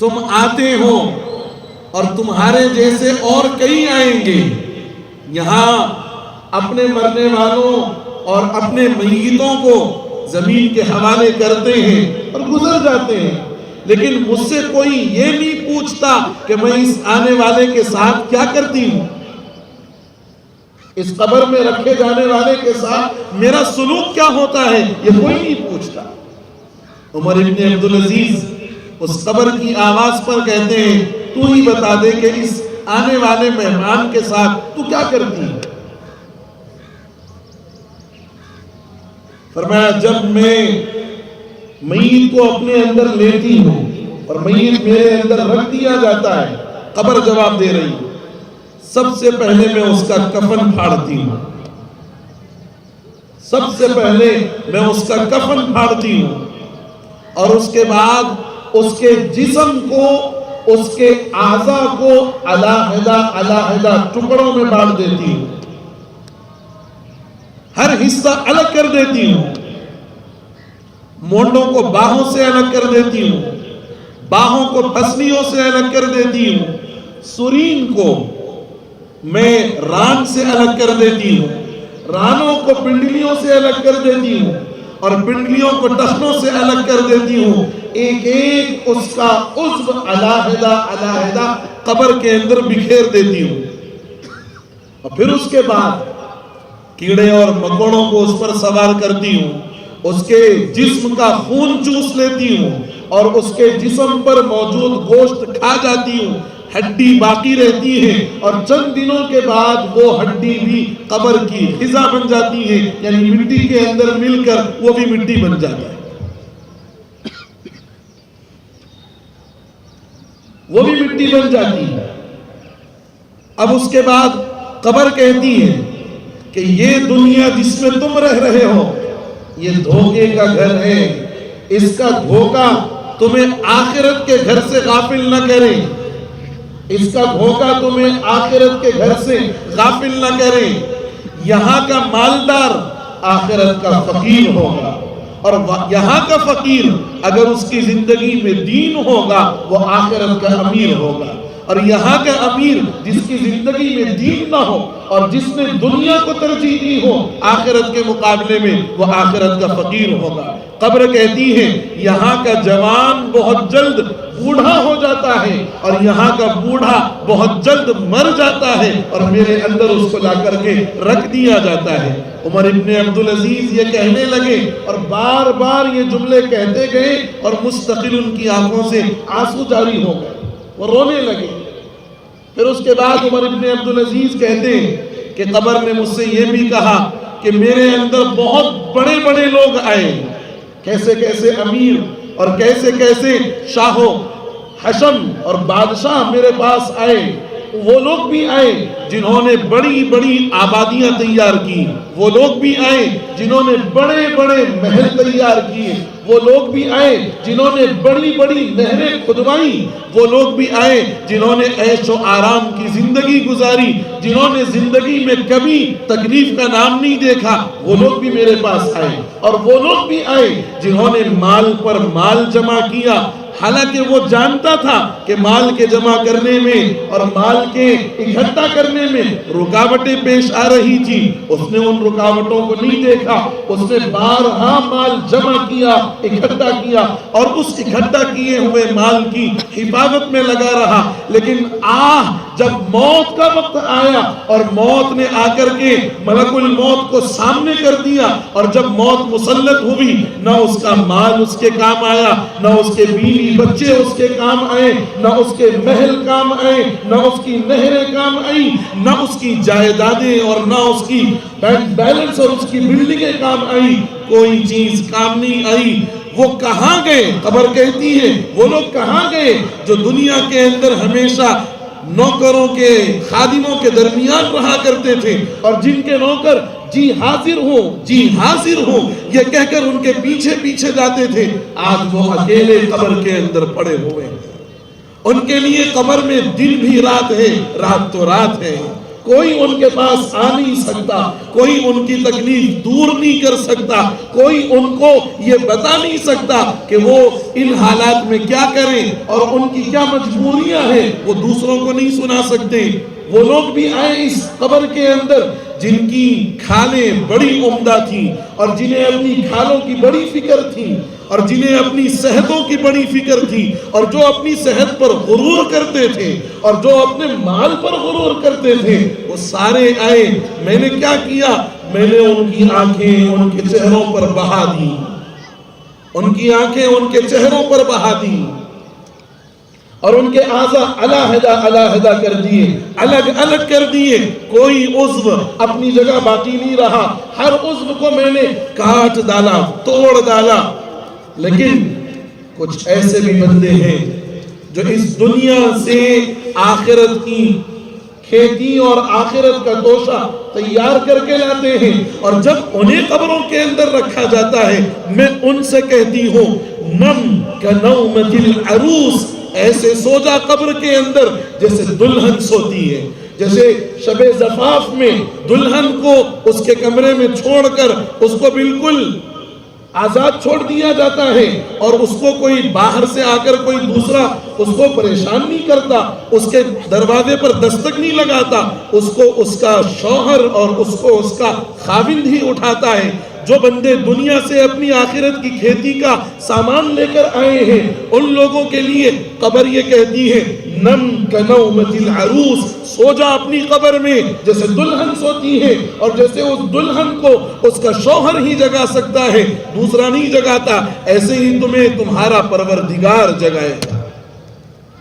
تم آتے ہو اور تمہارے جیسے اور کئی آئیں گے، یہاں اپنے مرنے والوں اور اپنے میتوں کو زمین کے حوالے کرتے ہیں اور گزر جاتے ہیں، لیکن مجھ سے کوئی یہ نہیں پوچھتا کہ میں اس آنے والے کے ساتھ کیا کرتی ہوں، اس قبر میں رکھے جانے والے کے ساتھ میرا سلوک کیا ہوتا ہے، یہ کوئی نہیں پوچھتا۔ عمر ابن عبدالعزیز اس قبر کی آواز پر کہتے ہیں تو ہی بتا دے کہ اس آنے والے مہمان کے ساتھ تو کیا کرتی ہے؟ فرمایا جب میں میت کو اپنے اندر لیتی ہوں اور میت میرے اندر رکھ دیا جاتا ہے، قبر جواب دے رہی ہے، سب سے پہلے میں اس کا کفن پھاڑتی ہوں، سب سے پہلے میں اس کا کفن پھاڑتی ہوں، اور اس کے بعد اس کے جسم کو، اس کے اعضاء کو علیحدہ علیحدہ ٹکڑوں میں بانٹ دیتی ہوں، ہر حصہ الگ کر دیتی ہوں، مونڈوں کو باہوں سے الگ کر دیتی ہوں، باہوں کو پھسلیوں سے الگ کر دیتی ہوں، سرین کو میں ران سے الگ کر دیتی ہوں، رانوں کو پنڈلیوں سے الگ کر دیتی ہوں، اور پنڈلیوں کو ٹخنوں سے الگ کر دیتی ہوں، ایک ایک اس کا عضو علیحدہ علیحدہ قبر کے اندر بکھیر دیتی ہوں، اور پھر اس کے بعد کیڑے اور مکوڑوں کو اس پر سوار کرتی ہوں، اس کے جسم کا خون چوس لیتی ہوں، اور اس کے جسم پر موجود گوشت کھا جاتی ہوں، ہڈی باقی رہتی ہے، اور چند دنوں کے بعد وہ ہڈی بھی قبر کی غذا بن جاتی ہے، یعنی مٹی کے اندر مل کر وہ بھی مٹی بن جاتا ہے، وہ بھی مٹی بن جاتی ہے۔ اب اس کے بعد قبر کہتی ہے کہ یہ دنیا جس میں تم رہ رہے ہو یہ دھوکے کا گھر ہے، اس کا دھوکہ تمہیں آخرت کے گھر سے غافل نہ کرے، اس کا دھوکہ تمہیں آخرت کے گھر سے غافل نہ کرے، یہاں کا مالدار آخرت کا فقیر ہوگا، اور یہاں کا فقیر اگر اس کی زندگی میں دین ہوگا وہ آخرت کا امیر ہوگا، اور یہاں کا امیر جس کی زندگی میں دین نہ ہو اور جس نے دنیا کو ترجیح دی ہو آخرت کے مقابلے میں وہ آخرت کا فقیر ہوگا۔ قبر کہتی ہے یہاں کا جوان بہت جلد بوڑھا ہو جاتا ہے اور یہاں کا بوڑھا بہت جلد مر جاتا ہے، اور میرے اندر اس کو لا کر کے رکھ دیا جاتا ہے۔ عمر ابن عبدالعزیز یہ کہنے لگے اور بار بار یہ جملے کہتے گئے، اور مستقل ان کی آنکھوں سے آنسو جاری ہو گئے، وہ رونے لگے۔ پھر اس کے بعد عمر ابن عبدالعزیز کہتے ہیں کہ قبر نے مجھ سے یہ بھی کہا کہ میرے اندر بہت بڑے بڑے لوگ آئے، کیسے کیسے امیر اور کیسے کیسے شاہ و حشم اور بادشاہ میرے پاس آئے، وہ لوگ بھی آئے جنہوں نے بڑی بڑی آبادیاں تیار کی، وہ لوگ بھی آئے جنہوں نے بڑے بڑے محل تیار کیے، وہ لوگ بھی آئے جنہوں نے بڑی بڑی نہریں کھدوائی، وہ لوگ بھی آئے جنہوں نے عیش و آرام کی زندگی گزاری، جنہوں نے زندگی میں کبھی تکلیف کا نام نہیں دیکھا، وہ لوگ بھی میرے پاس آئے، اور وہ لوگ بھی آئے جنہوں نے مال پر مال جمع کیا، حالانکہ وہ جانتا تھا کہ مال کے جمع کرنے میں اور مال کے اکٹھا کرنے میں رکاوٹیں پیش آ رہی تھی، اس نے ان رکاوٹوں کو نہیں دیکھا، اس نے بارہا مال جمع کیا، اکٹھا کیا، اور اس اکٹھا کیے ہوئے مال کی حفاظت میں لگا رہا، لیکن جب موت کا وقت آیا اور موت نے آ کر کے ملک الموت کو سامنے کر دیا، اور جب موت مسلط ہوئی نہ اس کا مال اس کے کام آیا، نہ اس کے بیوی بچے اس کے کام آئے، نہ اس کے محل کام آئے، نہ اس کی نہریں کام آئی، نہ اس کی جائیدادیں اور نہ اس کی بینک بیلنس اور اس کی بلڈنگیں کام آئی، کوئی چیز کام نہیں آئی۔ وہ کہاں گئے؟ قبر کہتی ہے وہ لوگ کہاں گئے جو دنیا کے اندر ہمیشہ نوکروں کے خادموں کے درمیان رہا کرتے تھے، اور جن کے نوکر جی حاضر ہوں جی حاضر ہوں یہ کہہ کر ان کے پیچھے پیچھے جاتے تھے، آج وہ اکیلے قبر کے اندر پڑے ہوئے ہیں۔ ان کے لیے قبر میں دن بھی رات ہے، رات تو رات ہے، کوئی ان کے پاس آ نہیں سکتا، کوئی ان کی تکلیف دور نہیں کر سکتا، کوئی ان کو یہ بتا نہیں سکتا کہ وہ ان حالات میں کیا کریں اور ان کی کیا مجبوریاں ہیں، وہ دوسروں کو نہیں سنا سکتے۔ وہ لوگ بھی آئے اس قبر کے اندر جن کی کھالیں بڑی عمدہ تھیں اور جنہیں اپنی کھالوں کی بڑی فکر تھی اور جنہیں اپنی صحتوں کی بڑی فکر تھی اور جو اپنی صحت پر غرور کرتے تھے اور جو اپنے مال پر غرور کرتے تھے، وہ سارے آئے۔ میں نے کیا کیا؟ میں نے ان کی آنکھیں ان کے چہروں پر بہا دی، ان کی آنکھیں ان کے چہروں پر بہا دی اور ان کے اعضاء علیحدہ کر دیے، الگ الگ کر دیے۔ کوئی عضو اپنی جگہ باقی نہیں رہا، ہر عضو کو میں نے کاٹ ڈالا، توڑ ڈالا۔ لیکن کچھ ایسے بھی بندے ہیں جو اس دنیا سے آخرت کی کھیتی اور آخرت کا توشہ تیار کر کے لاتے ہیں، اور جب انہیں قبروں کے اندر رکھا جاتا ہے، میں ان سے کہتی ہوں نم کنومۃ العروس، ایسے سو جا قبر کے اندر جیسے دلہن سوتی ہے، جیسے شب زفاف میں دلہن کو اس کے کمرے میں چھوڑ کر اس کو بالکل آزاد چھوڑ دیا جاتا ہے اور اس کو کوئی باہر سے آ کر کوئی دوسرا اس کو پریشان نہیں کرتا، اس کے دروازے پر دستک نہیں لگاتا، اس کو اس کا شوہر اور اس کو اس کا خاوند ہی اٹھاتا ہے۔ جو بندے دنیا سے اپنی آخرت کی کھیتی کا سامان لے کر آئے ہیں، ان لوگوں کے لیے قبر یہ کہتی ہے نم کنومۃ العروس، سو جا اپنی قبر میں جیسے دلہن سوتی ہے، اور جیسے اس دلہن کو اس کا شوہر ہی جگا سکتا ہے، دوسرا نہیں جگاتا، ایسے ہی تمہیں تمہارا پروردگار جگائے۔